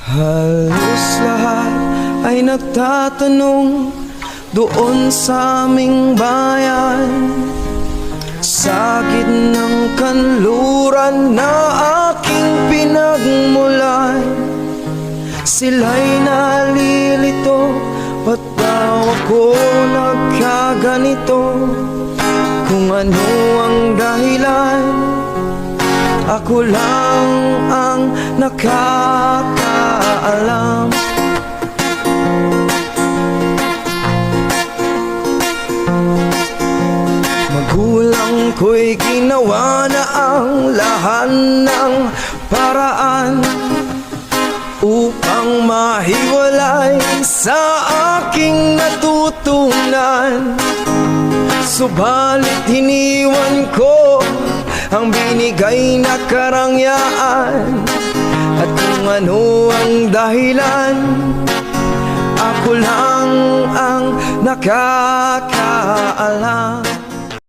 Halos lahat ay nagtatanong doon sa aming bayan, sa gitnang kanluran na aking pinagmulan. Sila'y nalilito, ba't daw ako nagkaganito? Kung ano ang dahilan, ako lang ang nakakaalam. Magulang ko'y ginawa na ang lahat ng paraan upang mahiwalay sa aking natutunan. Subalit iniwan ko ang binigay na karangyaan, at kung ano ang dahilan, ako lang ang nakakaalam.